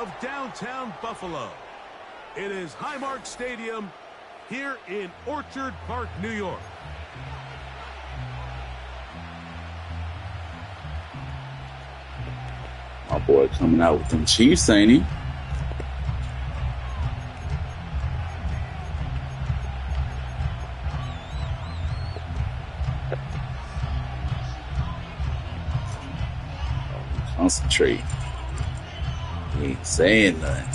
of downtown Buffalo. It is Highmark Stadium here in Orchard Park, New York. My boy coming out with them Chiefs, ain't he? Concentrate. He ain't saying nothing.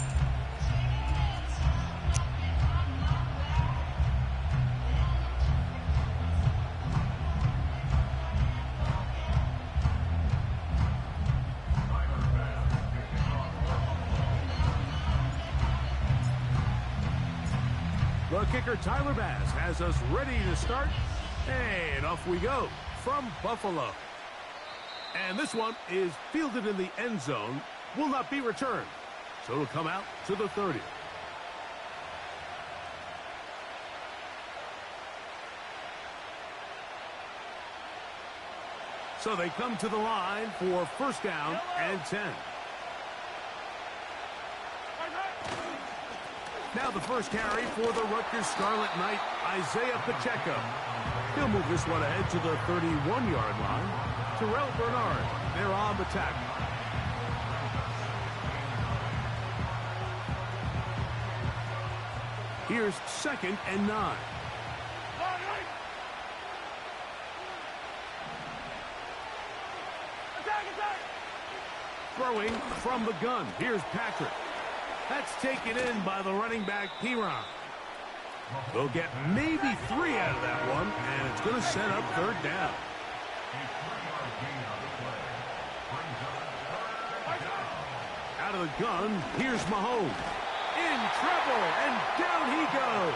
The kicker, Tyler Bass, has us ready to start. And off we go from Buffalo. And this one is fielded in the end zone. Will not be returned. So it'll come out to the 30. So they come to the line for first down and 10. Now the first carry for the Rutgers Scarlet Knight, Isaiah Pacheco. He'll move this one ahead to the 31-yard line. Terrell Bernard, they're on the tackle. Here's 2nd and 9. Throwing from the gun. Here's Patrick. That's taken in by the running back, Piron. They'll get maybe 3 out of that one, and it's going to set up 3rd down. Out of the gun, here's Mahomes. In trouble, and down he goes.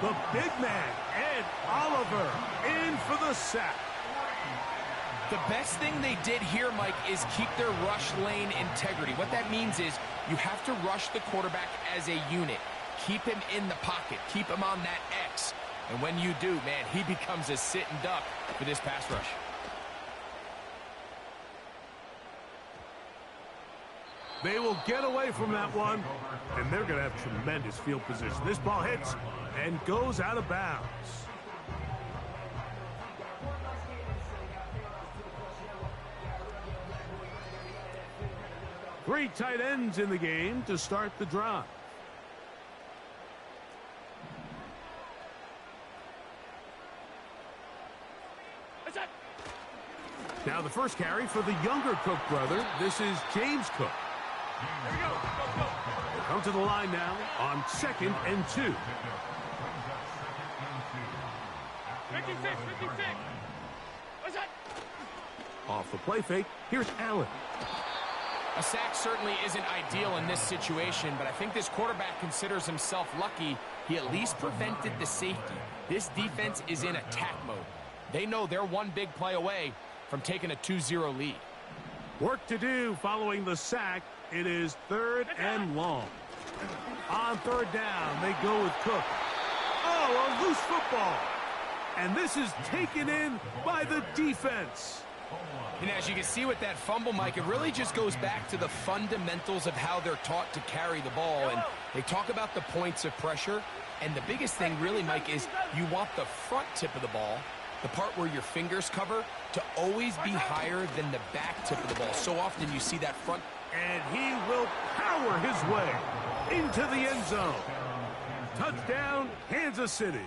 The big man, Ed Oliver, in for the sack. The best thing they did here, Mike, is keep their rush lane integrity. What that means is you have to rush the quarterback as a unit. Keep him in the pocket. Keep him on that X. And when you do, man, he becomes a sitting duck for this pass rush. They will get away from that one, and they're going to have tremendous field position. This ball hits and goes out of bounds. 3 tight ends in the game to start the drive. Now the first carry for the younger Cook brother. This is James Cook. Here we go. They come to the line now on 2nd and 2. 56. Off the play fake, here's Allen. A sack certainly isn't ideal in this situation, but I think this quarterback considers himself lucky. He at least prevented the safety. This defense is in attack mode. They know they're one big play away from taking a 2-0 lead. Work to do following the sack. It is 3rd and long. On 3rd down, they go with Cook. Oh, a loose football. And this is taken in by the defense. And as you can see with that fumble, Mike, it really just goes back to the fundamentals of how they're taught to carry the ball. And they talk about the points of pressure. And the biggest thing really, Mike, is you want the front tip of the ball, the part where your fingers cover, to always be higher than the back tip of the ball. So often you see that front. And he will power his way into the end zone. Touchdown, Kansas City.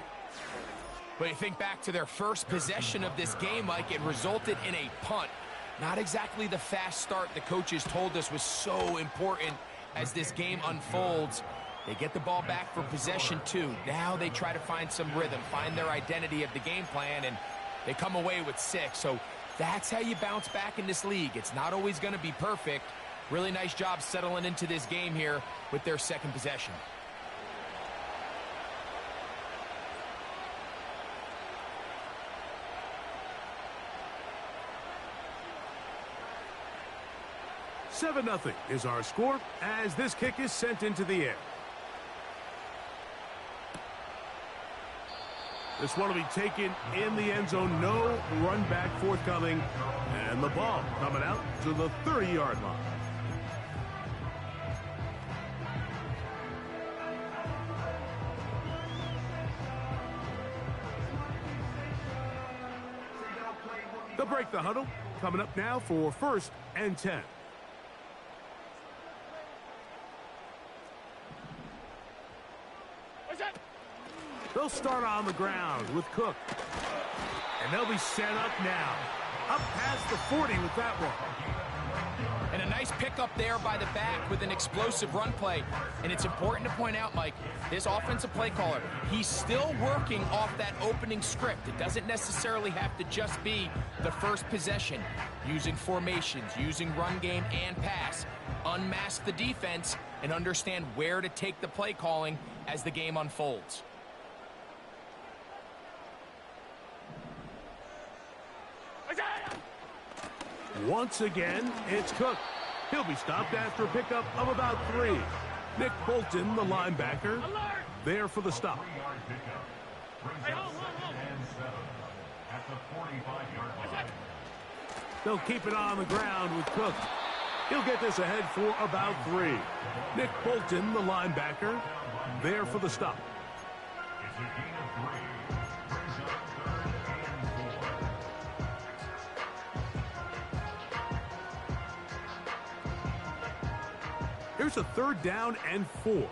But you think back to their first possession of this game, Mike, it resulted in a punt. Not exactly the fast start the coaches told us was so important as this game unfolds. They get the ball back for possession 2. Now they try to find some rhythm, find their identity of the game plan, and they come away with 6. So that's how you bounce back in this league. It's not always going to be perfect. Really nice job settling into this game here with their second possession. Seven 0 is our score as this kick is sent into the air. This one will be taken in the end zone. No run back forthcoming. And the ball coming out to the 30-yard line. They'll break the huddle. Coming up now for 1st and 10. They'll start on the ground with Cook. And they'll be set up now. Up past the 40 with that one. And a nice pickup there by the back with an explosive run play. And it's important to point out, Mike, this offensive play caller, he's still working off that opening script. It doesn't necessarily have to just be the first possession. Using formations, using run game and pass. Unmask the defense and understand where to take the play calling as the game unfolds. Once again, it's Cook. He'll be stopped after a pickup of about 3. Nick Bolton, the linebacker, there for the stop. They'll keep it on the ground with Cook. He'll get this ahead for about 3. Nick Bolton, the linebacker, there for the stop. Here's a 3rd down and 4. Middle.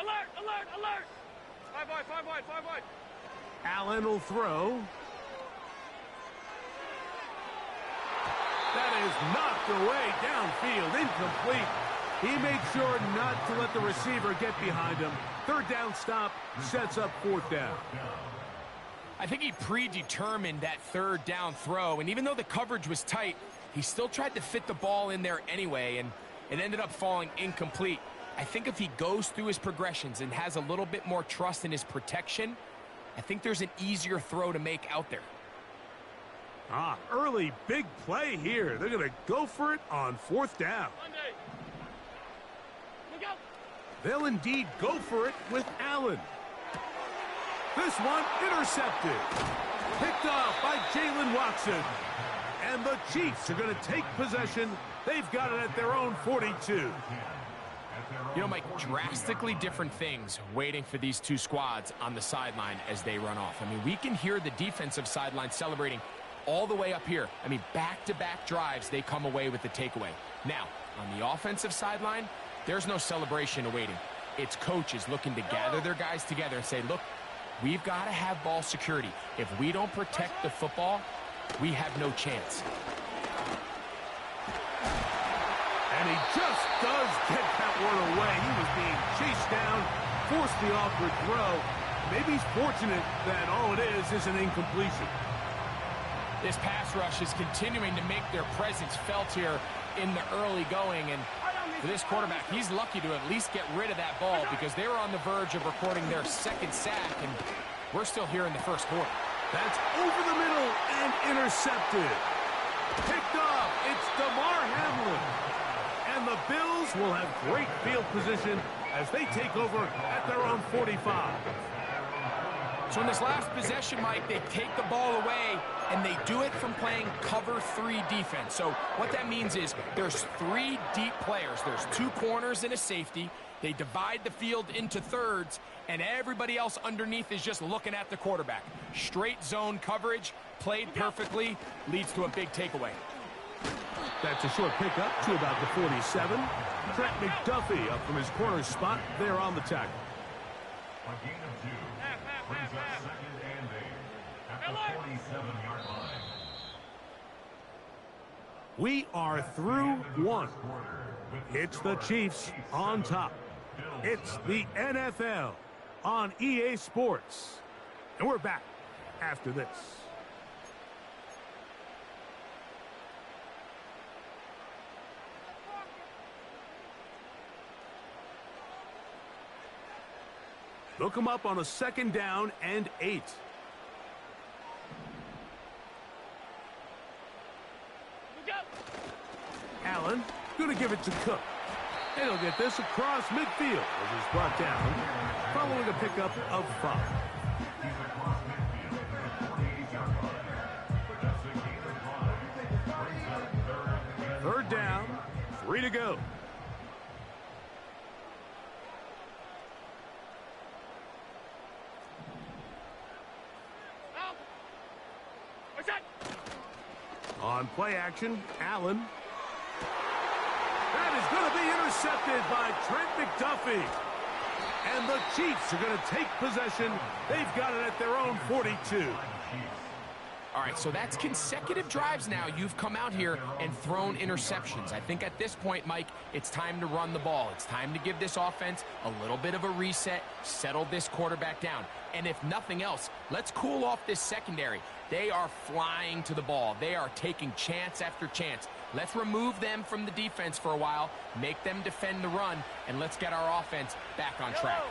Alert, alert, alert. 5 wide, 5 wide, 5 wide. Allen will throw. That is knocked away downfield, incomplete. He made sure not to let the receiver get behind him. 3rd down stop sets up 4th down. I think he predetermined that 3rd down throw, and even though the coverage was tight, he still tried to fit the ball in there anyway, and it ended up falling incomplete. I think if he goes through his progressions and has a little bit more trust in his protection, I think there's an easier throw to make out there. Early big play here. They're going to go for it on 4th down. They'll indeed go for it with Allen. This one intercepted. Picked off by Jalen Watson. And the Chiefs are going to take possession. They've got it at their own 42. You know, Mike, drastically different things waiting for these two squads on the sideline as they run off. I mean, we can hear the defensive sideline celebrating all the way up here. I mean, back-to-back drives, they come away with the takeaway. Now, on the offensive sideline, there's no celebration awaiting. It's coaches looking to gather their guys together and say, look, we've got to have ball security. If we don't protect the football, we have no chance. And he just does get that one away. He was being chased down, forced the awkward throw. Maybe he's fortunate that all it is an incompletion. This pass rush is continuing to make their presence felt here in the early going, and for this quarterback, he's lucky to at least get rid of that ball because they were on the verge of recording their 2nd sack, and we're still here in the 1st quarter. That's over the middle and intercepted. Picked off. It's DeMar Hamlin. And the Bills will have great field position as they take over at their own 45. So in this last possession, Mike, they take the ball away, and they do it from playing cover 3 defense. So what that means is there's 3 deep players. There's 2 corners and a safety. They divide the field into thirds, and everybody else underneath is just looking at the quarterback. Straight zone coverage, played perfectly, leads to a big takeaway. That's a short pickup to about the 47. Trent McDuffie up from his corner spot there on the tackle. A gain of 2. Brings up 2nd and 8 at the 47-yard line. We are through 1. It's the Chiefs on top. It's the NFL on EA Sports. And we're back after this. They'll come up on a 2nd down and 8. Allen going to give it to Cook. And he'll get this across midfield as he's brought down following a pickup of 5. 3rd down, 3 to go. On play action, Allen. That is going to be intercepted by Trent McDuffie. And the Chiefs are going to take possession. They've got it at their own 42. All right, so that's consecutive drives now. You've come out here and thrown interceptions. I think at this point, Mike, it's time to run the ball. It's time to give this offense a little bit of a reset, settle this quarterback down. And if nothing else, let's cool off this secondary. They are flying to the ball. They are taking chance after chance. Let's remove them from the defense for a while, make them defend the run, and let's get our offense back on track.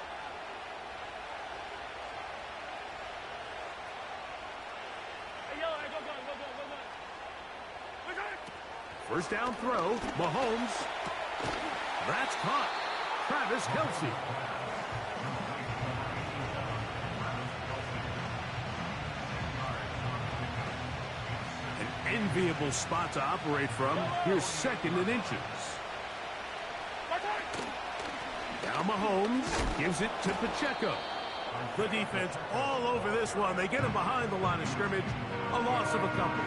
First down throw, Mahomes. That's caught. Travis Kelce. An enviable spot to operate from. Here's second and inches. Now Mahomes gives it to Pacheco. The defense all over this one. They get him behind the line of scrimmage. A loss of a couple.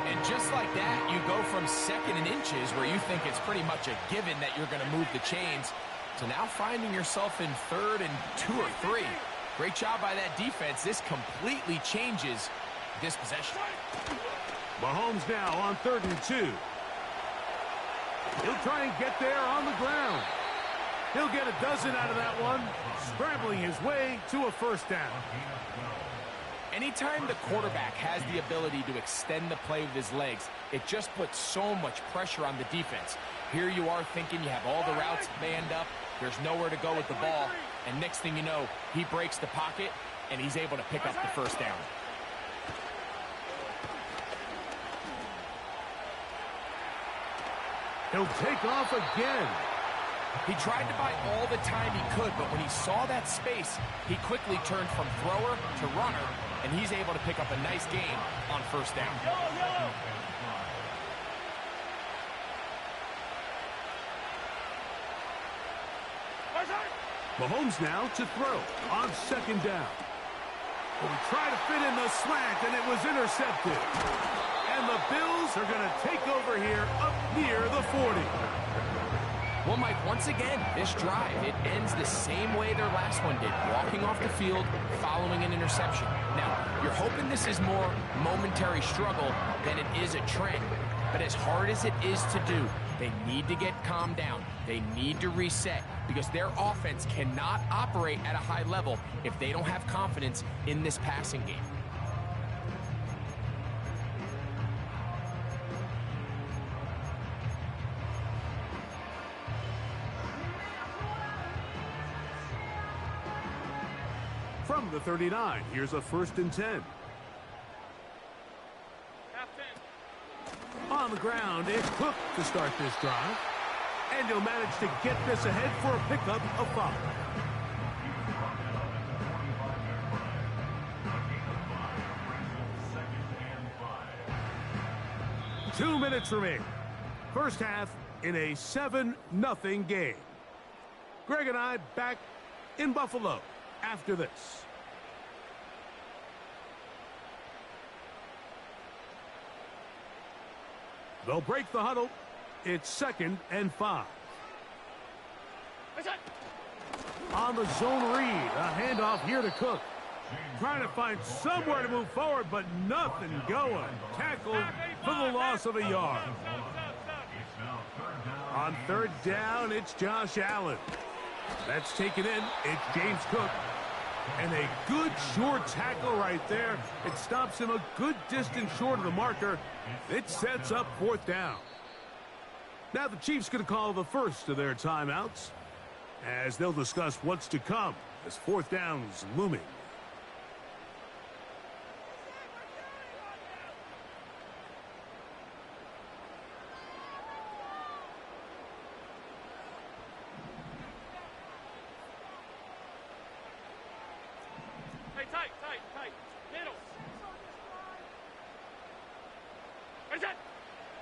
And just like that, you go from second and inches, where you think it's pretty much a given that you're going to move the chains, to now finding yourself in third and 2 or 3. Great job by that defense. This completely changes this possession. Mahomes now on 3rd and 2. He'll try and get there on the ground. He'll get a dozen out of that one, scrambling his way to a first down. Anytime the quarterback has the ability to extend the play with his legs, it just puts so much pressure on the defense. Here you are thinking you have all the routes manned up, there's nowhere to go with the ball, and next thing you know, he breaks the pocket, and he's able to pick up the first down. He'll take off again. He tried to buy all the time he could, but when he saw that space, he quickly turned from thrower to runner, and he's able to pick up a nice gain on first down. Mahomes now to throw on 2nd down. Well, he tried to fit in the slant, and it was intercepted. And the Bills are going to take over here up near the 40. Well, Mike, once again, this drive, it ends the same way their last one did, walking off the field following an interception. Now, you're hoping this is more momentary struggle than it is a trend. But as hard as it is to do, they need to get calmed down. They need to reset, because their offense cannot operate at a high level if they don't have confidence in this passing game. From the 39, here's a 1st and 10. On the ground, it's Cook to start this drive. And he'll manage to get this ahead for a pickup of 5. Two minutes remain. First half in a 7-0 game. Greg and I back in Buffalo after this. They'll break the huddle. It's 2nd and 5. On the zone read, a handoff here to Cook. Trying to find somewhere to move forward, but nothing going. Tackled for the loss of a yard. On 3rd down, it's Josh Allen. That's taken in. It's James Cook. And a good short tackle right there. It stops him a good distance short of the marker. It sets up 4th down. Now the Chiefs going to call the first of their timeouts, as they'll discuss what's to come as 4th down is looming.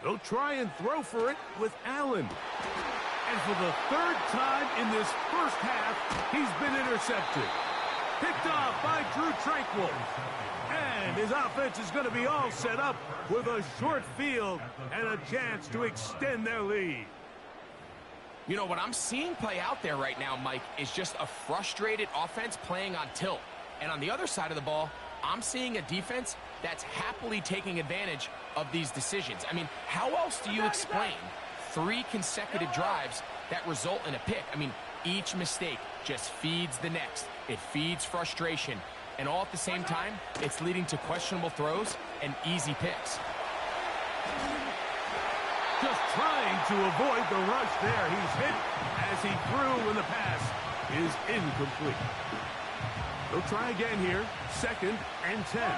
They'll try and throw for it with Allen. And for the 3rd time in this first half, he's been intercepted. Picked off by Drew Tranquil. And his offense is going to be all set up with a short field and a chance to extend their lead. You know, what I'm seeing play out there right now, Mike, is just a frustrated offense playing on tilt. And on the other side of the ball, I'm seeing a defense that's happily taking advantage of these decisions. I mean, how else do you explain 3 consecutive drives that result in a pick? I mean, each mistake just feeds the next. It feeds frustration. And all at the same time, it's leading to questionable throws and easy picks. Just trying to avoid the rush there. He's hit as he threw when the pass is incomplete. They'll try again here. 2nd and 10.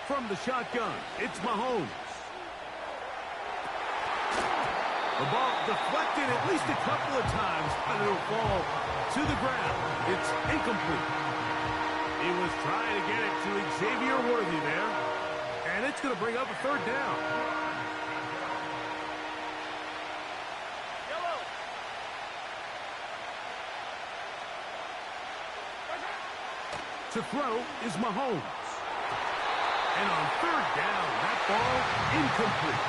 From the shotgun, it's Mahomes. The ball deflected at least a couple of times, but it'll fall to the ground. It's incomplete. He was trying to get it to Xavier Worthy there. And it's going to bring up a 3rd down. To throw is Mahomes. And on 3rd down, that ball incomplete.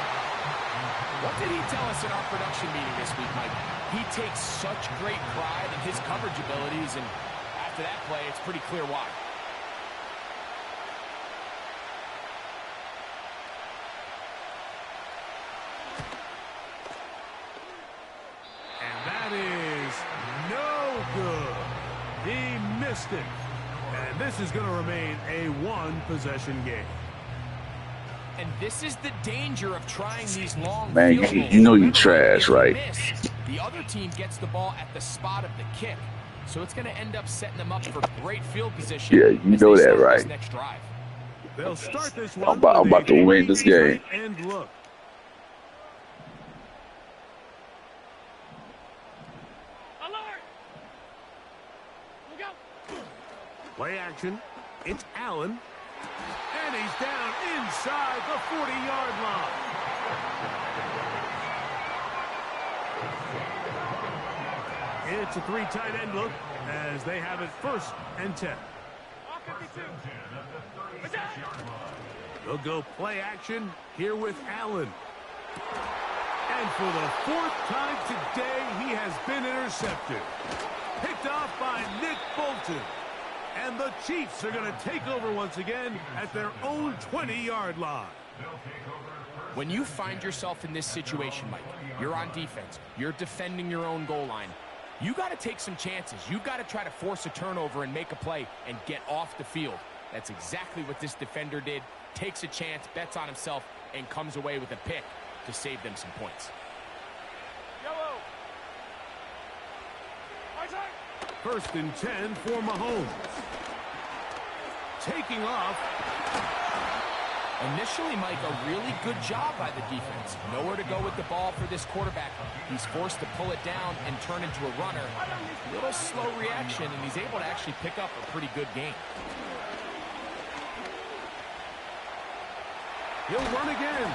What did he tell us in our production meeting this week, Mike? He takes such great pride in his coverage abilities, and after that play, it's pretty clear why. And that is no good. He missed it. And this is going to remain a 1-possession game. And this is the danger of trying these long Man, field goals. you know you trash, If you right? miss, the other team gets the ball at the spot of the kick. So it's going to end up setting them up for great field position. Yeah, you as know they that, start right? this next drive. They'll start this one. I'm about to win this game. And look. Play action. It's Allen. And he's down inside the 40-yard line. It's a 3 tight end look as they have it 1st and 10. They'll go play action here with Allen. And for the 4th time today, he has been intercepted. Picked off by Nick Bolton. And the Chiefs are going to take over once again at their own 20-yard line. When you find yourself in this situation, Mike, you're on defense, you're defending your own goal line, you got to take some chances. You got to try to force a turnover and make a play and get off the field. That's exactly what this defender did. Takes a chance, bets on himself, and comes away with a pick to save them some points. 1st and 10 for Mahomes. Taking off. Initially, Mike, a really good job by the defense. Nowhere to go with the ball for this quarterback. He's forced to pull it down and turn into a runner. A little slow reaction, and he's able to actually pick up a pretty good game. He'll run again.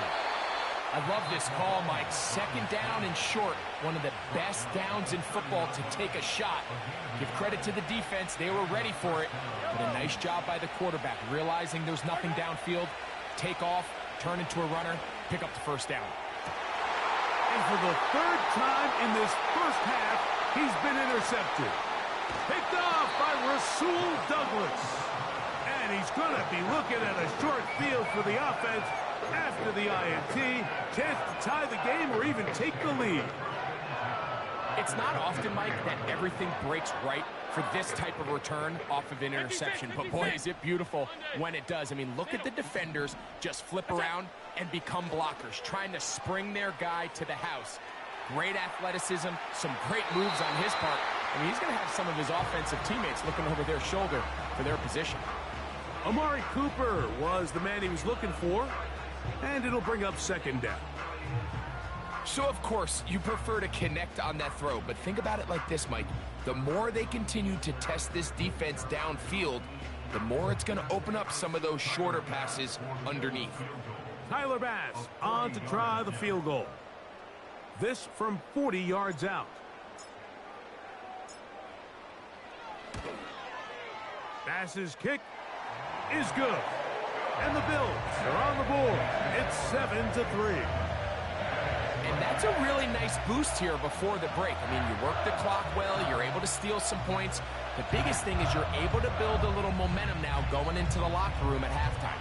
I love this call, Mike. 2nd down and short. One of the best downs in football to take a shot. Give credit to the defense. They were ready for it. But a nice job by the quarterback, realizing there's nothing downfield. Take off, turn into a runner, pick up the 1st down. And for the 3rd time in this 1st half, he's been intercepted. Picked off by Rasul Douglas. And he's going to be looking at a short field for the offense after the INT. Chance to tie the game or even take the lead. It's not often, Mike, that everything breaks right for this type of return off of an interception. But boy, is it beautiful when it does. I mean, look at the defenders just flip around and become blockers, trying to spring their guy to the house. Great athleticism, some great moves on his part. I mean, he's going to have some of his offensive teammates looking over their shoulder for their position. Amari Cooper was the man he was looking for, and it'll bring up 2nd down. So, of course, you prefer to connect on that throw, but think about it like this, Mike. The more they continue to test this defense downfield, the more it's going to open up some of those shorter passes underneath. Tyler Bass on to try the field goal. This from 40 yards out. Passes kick is good. And the Bills are on the board. It's 7-3. And that's a really nice boost here before the break. I mean, you work the clock well. You're able to steal some points. The biggest thing is you're able to build a little momentum now going into the locker room at halftime.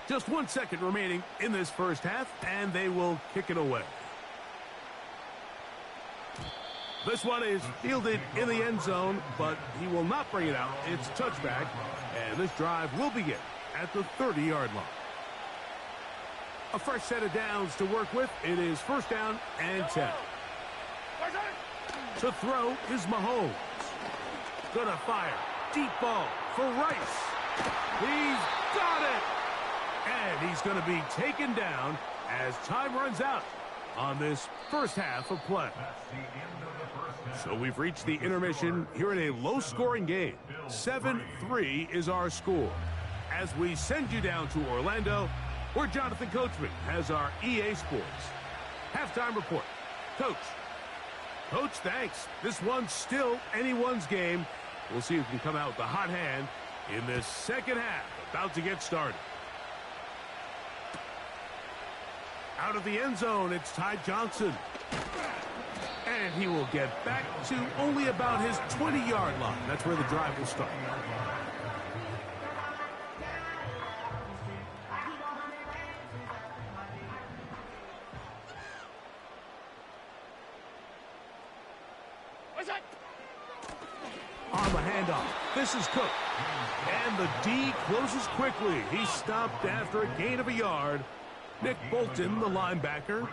Just 1 second remaining in this first half, and they will kick it away. This one is fielded in the end zone, but he will not bring it out. It's touchback, and this drive will begin at the 30-yard line. A fresh set of downs to work with. It is first down and 10. To throw is Mahomes. Gonna fire. Deep ball for Rice. He's got it! And he's going to be taken down as time runs out on this first half of play. So we've reached the intermission here in a low-scoring game. 7-3 is our score. As we send you down to Orlando, where Jonathan Coachman has our EA Sports halftime report. Coach, thanks. This one's still anyone's game. We'll see who can come out with the hot hand in this second half. About to get started. Out of the end zone, it's Ty Johnson. And he will get back to only about his 20-yard line. That's where the drive will start. On the handoff, this is Cook. And the D closes quickly. He's stopped after a gain of a yard. Nick Bolton, the linebacker,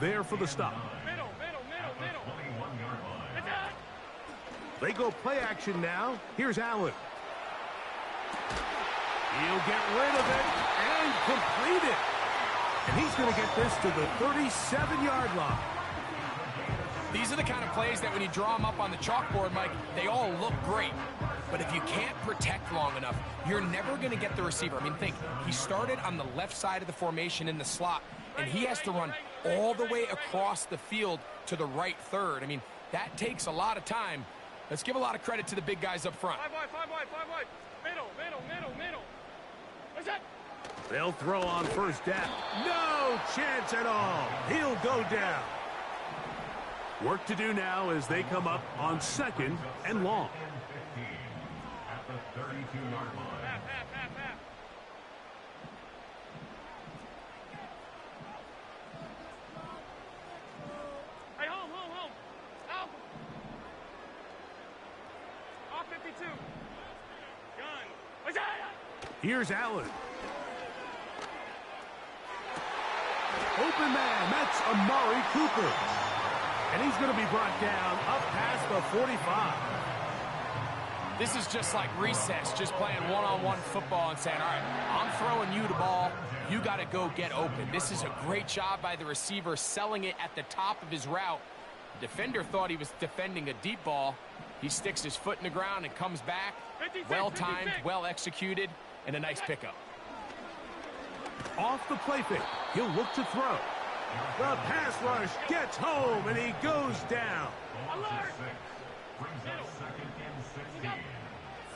there for the stop. Middle. They go play action now. Here's Allen. He'll get rid of it and complete it. And he's going to get this to the 37-yard line. These are the kind of plays that when you draw them up on the chalkboard, Mike, they all look great. But if you can't protect long enough, you're never going to get the receiver. I mean, think, he started on the left side of the formation in the slot, and he has to run all the way across the field to the right third. I mean, that takes a lot of time. Let's give a lot of credit to the big guys up front. Five wide. Middle. What's that? They'll throw on first down. No chance at all. He'll go down. Work to do now as they come up on second and long. At the 32-yard line. Half. Hey, home. Out. Off 52. Gun. What's that? Here's Allen. Open man, that's Amari Cooper. And he's going to be brought down up past the 45. This is just like recess, just playing one-on-one football and saying, all right, I'm throwing you the ball. You got to go get open. This is a great job by the receiver selling it at the top of his route. The defender thought he was defending a deep ball. He sticks his foot in the ground and comes back. Well-timed, well-executed, and a nice pickup. Off the play fake, he'll look to throw. The pass rush gets home, and he goes down.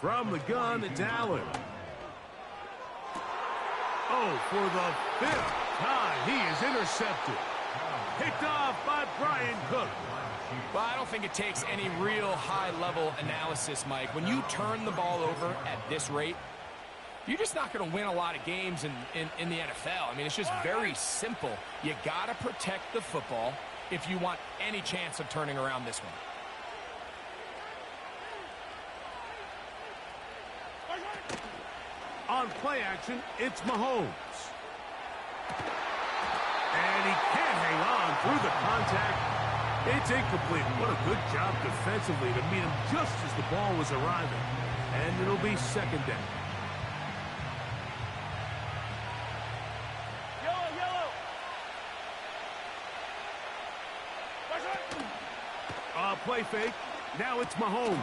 From the gun, it's Allen. Oh, for the 5th time, he is intercepted. Picked off by Brian Cook. Well, I don't think it takes any real high-level analysis, Mike. When you turn the ball over at this rate, you're just not going to win a lot of games in the NFL. I mean, it's just very simple. You got to protect the football if you want any chance of turning around this one. On play action, it's Mahomes. And he can't hang on through the contact. It's incomplete. What a good job defensively to meet him just as the ball was arriving. And it'll be second down. Play fake. Now it's Mahomes.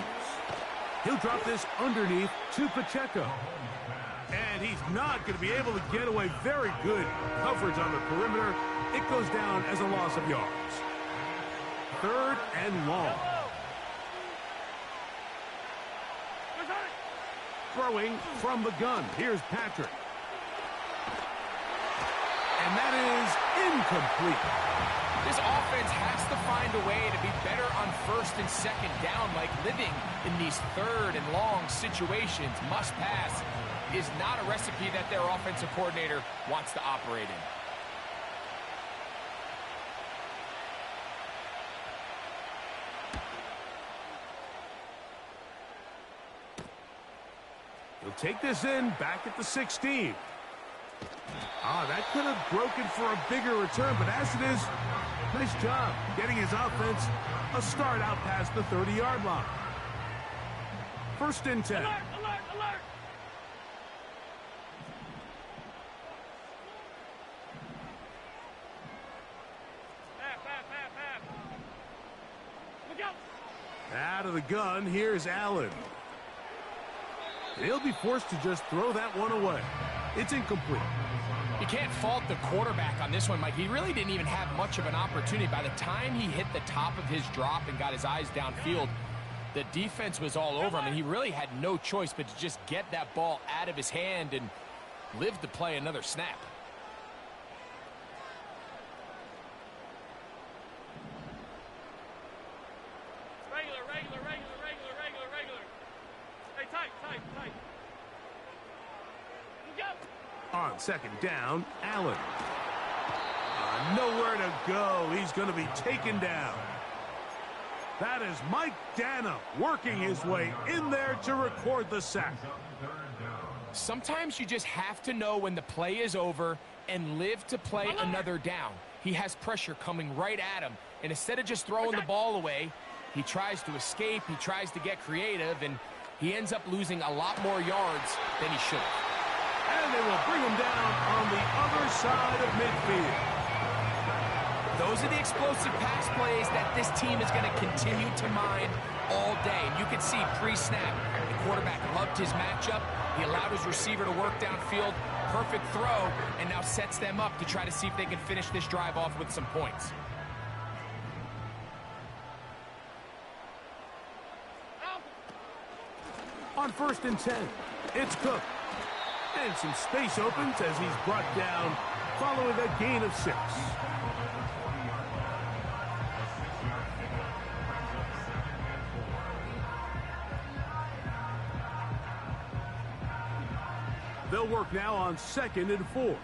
He'll drop this underneath to Pacheco. And he's not going to be able to get away. Very good coverage on the perimeter. It goes down as a loss of yards. 3rd and long. Throwing from the gun. Here's Patrick. And that is incomplete. This offense has to find a way to be better on 1st and 2nd down, like living in these 3rd and long situations. Must pass is not a recipe that their offensive coordinator wants to operate in. He'll take this in back at the 16. That could have broken for a bigger return, but as it is, nice job getting his offense a start out past the 30-yard line. 1st and 10. Alert, alert, alert! Half. Look out! Out of the gun, here's Allen. He'll be forced to just throw that one away. It's incomplete. You can't fault the quarterback on this one, Mike. He really didn't even have much of an opportunity. By the time he hit the top of his drop and got his eyes downfield, the defense was all over him, and he really had no choice but to just get that ball out of his hand and live to play another snap. Regular. Hey, tight. Look out! On 2nd down, Allen. Nowhere to go. He's going to be taken down. That is Mike Dana working his way in there to record the sack. Sometimes you just have to know when the play is over and live to play another down. He has pressure coming right at him, and instead of just throwing the ball away, he tries to escape, he tries to get creative, and he ends up losing a lot more yards than he should have. And they will bring him down on the other side of midfield. Those are the explosive pass plays that this team is going to continue to mine all day. And you can see pre-snap, the quarterback loved his matchup. He allowed his receiver to work downfield. Perfect throw, and now sets them up to try to see if they can finish this drive off with some points. On 1st and 10, it's Cook. And some space opens as he's brought down following a gain of 6. They'll work now on 2nd and 4.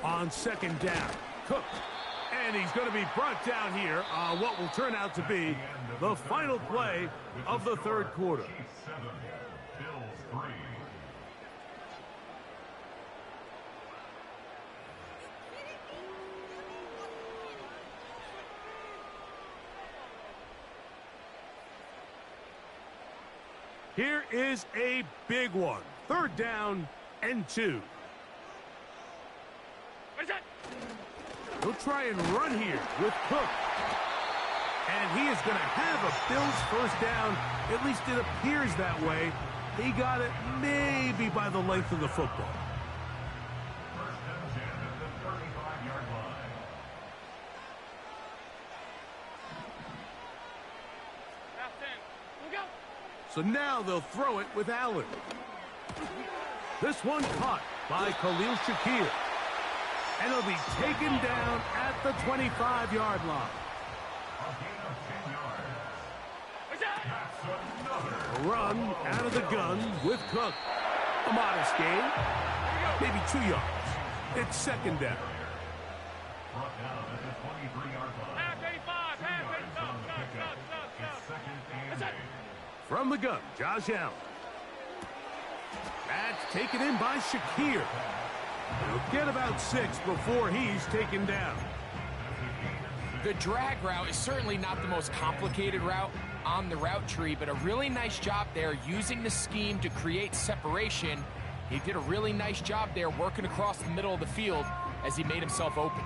On 2nd down, Cook. And he's going to be brought down here on what will turn out to be the final play of the 3rd quarter. Here is a big one. 3rd down and 2. He'll try and run here with Cook. And he is going to have a Bills 1st down. At least it appears that way. He got it maybe by the length of the football. So now they'll throw it with Allen. This one caught by Khalil Shakir. And it'll be taken down at the 25-yard line. A run out of the gun with Cook. A modest gain. Maybe 2 yards. It's 2nd down. From the gun, Josh Allen. That's taken in by Shakir. He'll get about 6 before he's taken down. The drag route is certainly not the most complicated route on the route tree, but a really nice job there using the scheme to create separation. He did a really nice job there working across the middle of the field as he made himself open.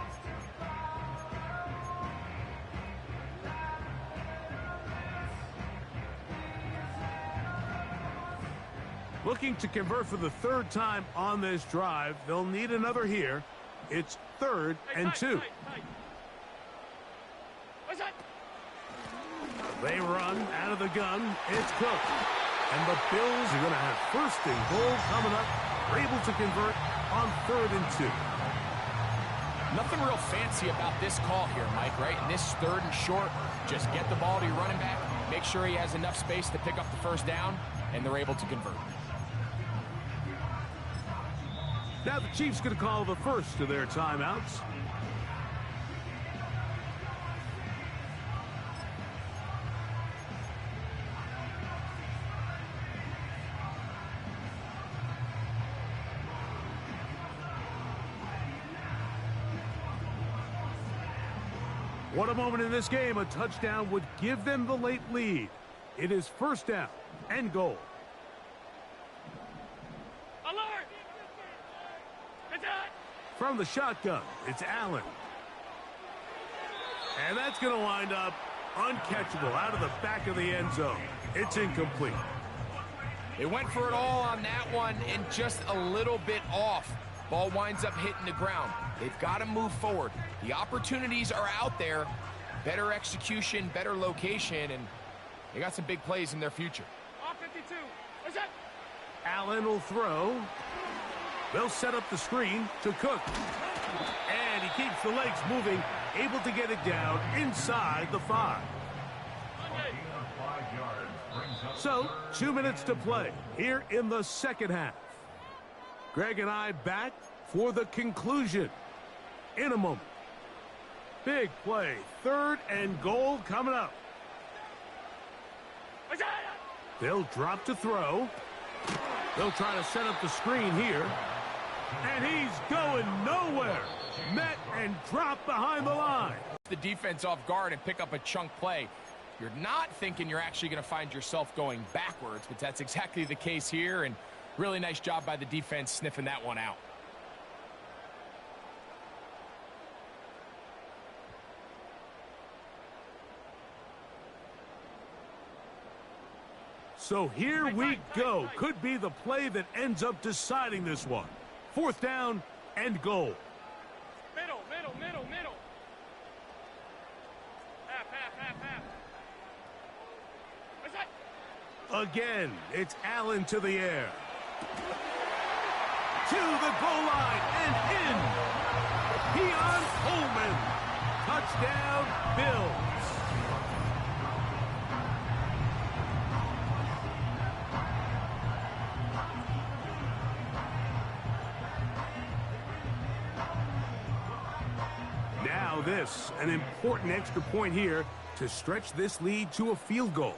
Looking to convert for the third time on this drive. They'll need another here. It's 3rd and 2. They run out of the gun. It's Cook. And the Bills are going to have 1st and goal coming up. They're able to convert on 3rd and 2. Nothing real fancy about this call here, Mike, right? In this 3rd and short, just get the ball to your running back, make sure he has enough space to pick up the 1st down, and they're able to convert. Now the Chiefs going to call the first of their timeouts. What a moment in this game. A touchdown would give them the late lead. It is 1st down and goal. Alert! Attack! From the shotgun, it's Allen. And that's going to wind up uncatchable out of the back of the end zone. It's incomplete. They went for it all on that one and just a little bit off. Ball winds up hitting the ground. They've got to move forward. The opportunities are out there. Better execution, better location, and they got some big plays in their future. R52. What's that? Allen will throw. They'll set up the screen to Cook. And he keeps the legs moving, able to get it down inside the 5. So, 2 minutes to play here in the 2nd half. Greg and I back for the conclusion in a moment. Big play, 3rd and goal coming up. They'll drop to throw. They'll try to set up the screen here. And he's going nowhere. Met and dropped behind the line. The defense off guard and pick up a chunk play. You're not thinking you're actually going to find yourself going backwards, but that's exactly the case here, and really nice job by the defense sniffing that one out. So here we go. Could be the play that ends up deciding this one. 4th down and goal. Middle. Half. What's that? Again, it's Allen to the air. To the goal line and in. Keon Coleman. Touchdown, Bills. Now this, an important extra point here to stretch this lead to a field goal.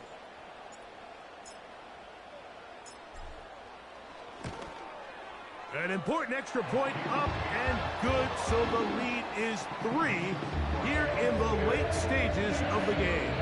An important extra point up and good, so the lead is 3 here in the late stages of the game.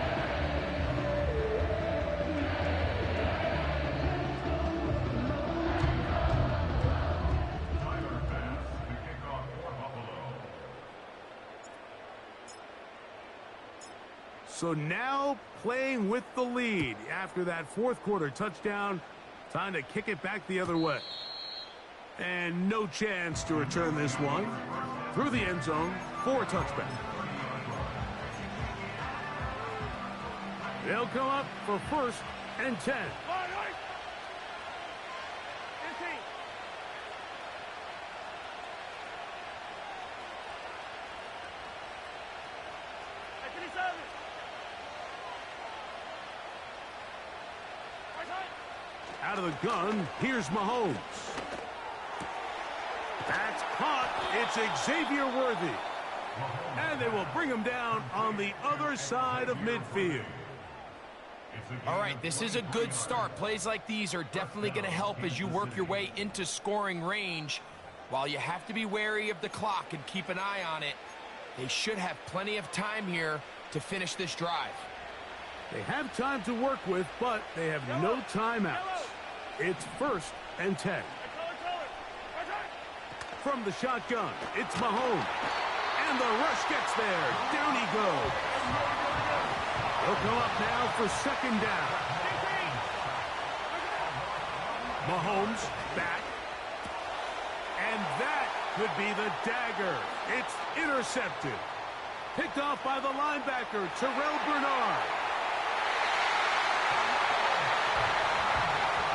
So now playing with the lead after that 4th quarter touchdown, time to kick it back the other way. And no chance to return this one through the end zone for a touchback. They'll come up for 1st and 10. Out of the gun, here's Mahomes. That's caught. It's Xavier Worthy. And they will bring him down on the other side of midfield. All right, this is a good start. Plays like these are definitely going to help as you work your way into scoring range. While you have to be wary of the clock and keep an eye on it, they should have plenty of time here to finish this drive. They have time to work with, but they have no timeouts. It's 1st and 10. From the shotgun, it's Mahomes. And the rush gets there. Down he goes. They'll go up now for 2nd down. Mahomes back. And that could be the dagger. It's intercepted. Picked off by the linebacker, Terrell Bernard.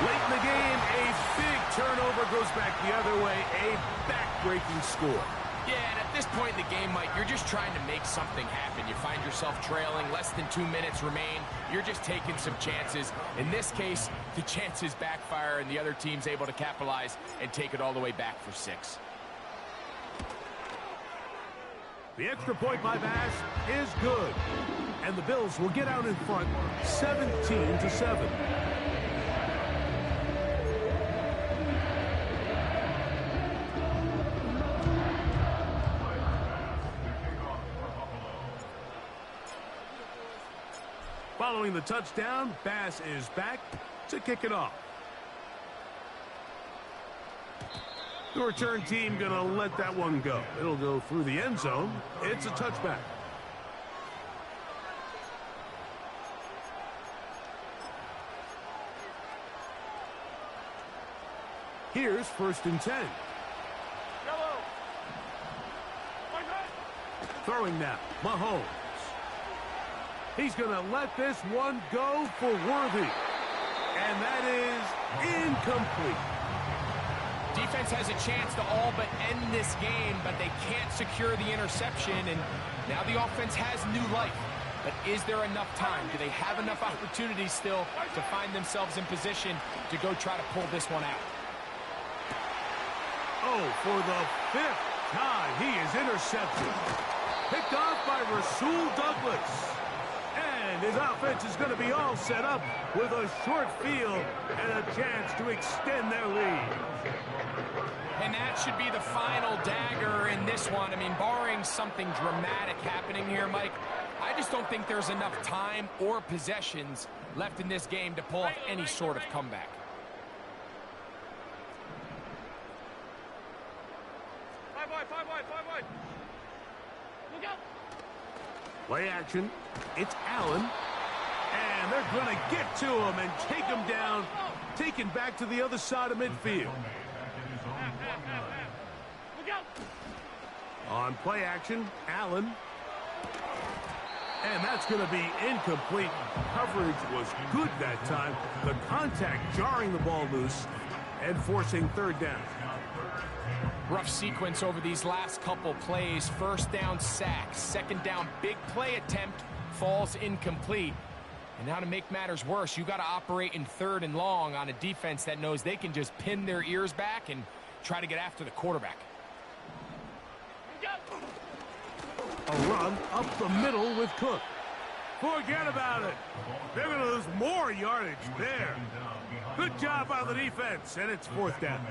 Late in the game, a big turnover goes back the other way. A back-breaking score. Yeah, and at this point in the game, Mike, you're just trying to make something happen. You find yourself trailing, less than 2 minutes remain. You're just taking some chances. In this case, the chances backfire, and the other team's able to capitalize and take it all the way back for 6. The extra point by Bass is good. And the Bills will get out in front 17-7. Following the touchdown, Bass is back to kick it off. The return team going to let that one go. It'll go through the end zone. It's a touchback. Here's 1st and 10. Yellow. Throwing now, Mahomes. He's going to let this one go for Worthy. And that is incomplete. Defense has a chance to all but end this game, but they can't secure the interception, and now the offense has new life. But is there enough time? Do they have enough opportunities still to find themselves in position to go try to pull this one out? Oh, for the 5th time, he is intercepted. Picked off by Rasul Douglas. And his offense is going to be all set up with a short field and a chance to extend their lead. And that should be the final dagger in this one. I mean, barring something dramatic happening here, Mike, I just don't think there's enough time or possessions left in this game to pull off any sort of comeback. Five wide. Look out. Play action. It's Allen. And they're going to get to him and take him down. Taken back to the other side of midfield. Look out. On play action, Allen. And that's going to be incomplete. Coverage was good that time. The contact jarring the ball loose and forcing 3rd down. Rough sequence over these last couple plays. 1st down, sack. 2nd down, big play attempt, falls incomplete. And now to make matters worse, you got to operate in 3rd and long on a defense that knows they can just pin their ears back and try to get after the quarterback. A run up the middle with Cook. Forget about it. They're going to lose more yardage there. Good job by the defense, and it's 4th down.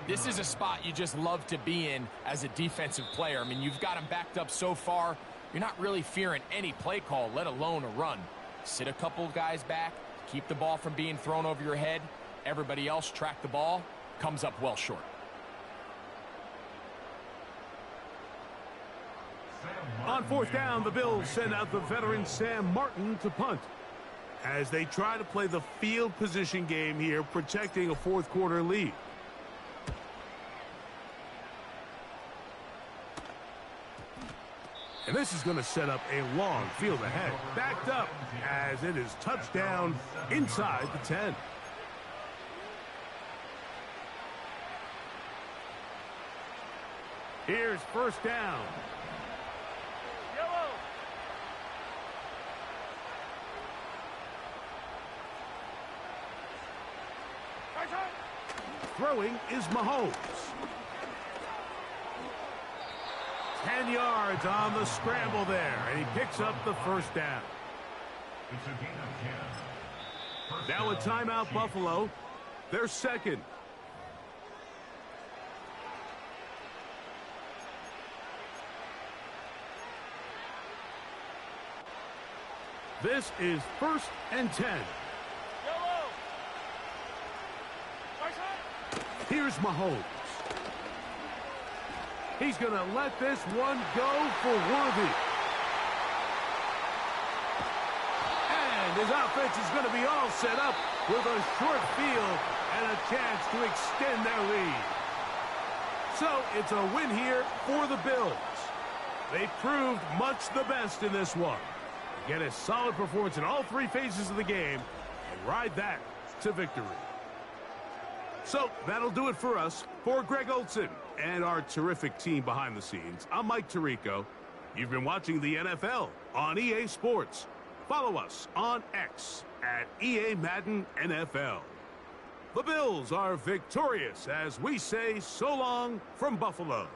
This is a spot you just love to be in as a defensive player. I mean, you've got them backed up so far, you're not really fearing any play call, let alone a run. Sit a couple guys back, keep the ball from being thrown over your head. Everybody else track the ball, comes up well short. On 4th down, the Bills send out the veteran Sam Martin to punt as they try to play the field position game here, protecting a 4th quarter lead. And this is going to set up a long field ahead. Backed up as it is touchdown inside the 10. Here's 1st down. Yellow. Throwing is Mahomes. 10 yards on the scramble there, and he picks up the 1st down. Now a timeout, Buffalo. They're 2nd. This is 1st and 10. Yellow. Here's Mahomes. He's going to let this one go for Worthy. And His offense is going to be all set up with a short field and a chance to extend their lead. So it's a win here for the Bills. They proved much the best in this one. Get a solid performance in all three phases of the game and ride that to victory. So that'll do it for us. For Greg Olson and our terrific team behind the scenes, I'm Mike Tirico. You've been watching the NFL on EA Sports. Follow us on X at EA Madden NFL. The Bills are victorious as we say so long from Buffalo.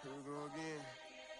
Here we go again.